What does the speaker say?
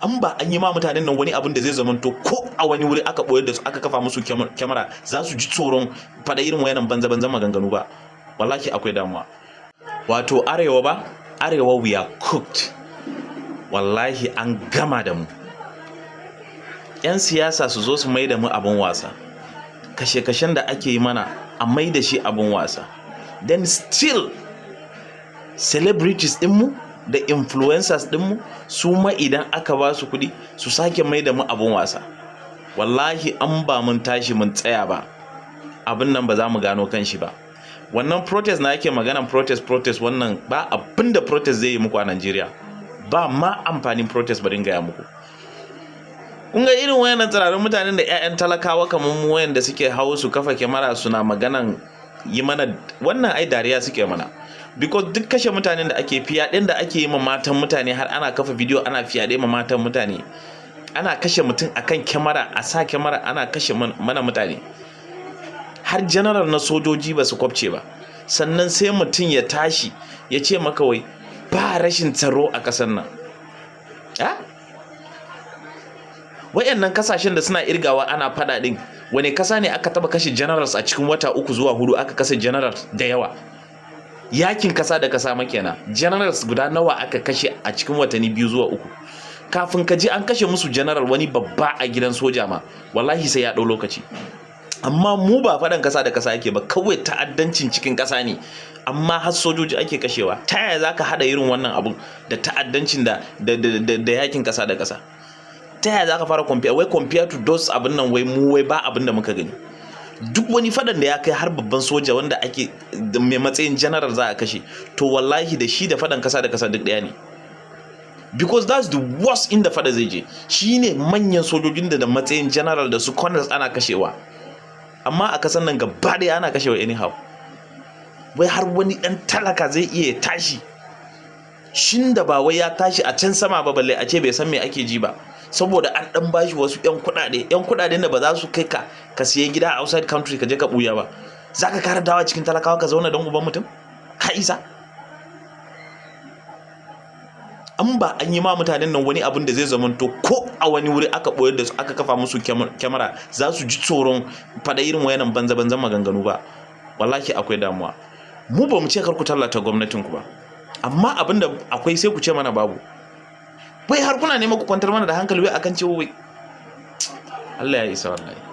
an ba an yi ma mutanen nan wani abin da zai zamanto ko a wani wuri aka boye da su aka kafa musu kyamara za su ji tsoron fada irin wayannan banza maganganu ba, wallahi akwai damuwa. Wato arewa we are cooked, wallahi an gama da mu. 'Yan siyasa su zo su mai da mu abin wasa, kashe-kashen da ake yi mana a mai da shi abin wasa, then still celebrities ɗinmu da influencers ɗinmu su ma idan aka ba su kuɗi su sake mai da mu abin wasa. Wallahi an ba mun tashi mun tsaya ba, abin nan ba za mu gano kan shi ba. Wannan protest na ake maganan protest wannan ba abin da protest zai yi muku a Najeriya, ba ma amfanin protest ba dinga ya muku. Kun ga irin wayannan tsirarin mutanen da 'ya'yan talakawa kamar mu wayanda suke hawo su kafa kyamara suna maganan yi mana wannan, ai dariya suke mana, because duk kashe mutanen da ake fiyaɗen da ake yi ma matan mutane, har ana kafa bidiyo ana fiyaɗe ma matan mutane, ana kashe mutum akan kyamara, a sa kyamara ana kashe mana mutane, har general na sojoji ba su kwabce ba. Sannan sai mutum ya tashi ya ce maka wai ba rashin tsaro a ƙasar nan. Wayannan kasashen da suna irgawa ana fada din, wane kasa ne aka taba kashe generals a cikin wata 3 zuwa 4 aka kashe generals da yawa? Yakin kasa da kasa makena, generals guda nawa aka kashe a cikin watanni 2 zuwa 3? Kafin ka ji an kashe musu general wani babba a gidan soja ma, wallahi sai ya dau lokaci. Amma mu ba fadan kasa da kasa yake ba, kawai ta'addancin cikin kasa ne, amma har sojoji ake kashewa. Ta yaya zaka hada irin wannan abun da ta'addancin da yakin kasa da kasa? Ta yaya za ka fara compare to those abin nan, wai mu wai ba abin da muka gani? Duk wani fadan da ya kai har babban soja wanda ake mai matsayin general za a kashe, to wallahi da shi da fadan kasa da kasa duk daya ne, because that's the worst inda fada zai je. Shi ne manyan sojojin da matsayin general da su colonels ana kashewa, amma a kasan nan gaba daya ana kashewa anyhow. Wai har wani dan talaka zai iya tashi, shin da ba wai ya tashi a can sama ba, balle a ce bai san me ake ji ba, saboda an dan bashi wasu yan kudaden da ba za su kai ka siye gida a outside country ka je ka buya ba. Zaka kara dawa cikin talakawa ka zauna don uban mutum? Ka isa? An ba an yi ma mutanen nan wani abin da zai zamanto ko a wani wuri aka boye da su aka kafa musu kyamara za su ji tsoron fada irin wayannan banza maganganu ba, wallahi akwai damuwa. Mu ba mu ce kar ku tallata gwamnatin ku ba, amma abinda akwai sai ku ce mana babu. Wai har kuna neman ku kwantar mana da hankali wai akan cewa wai Allah ya isa wallahi.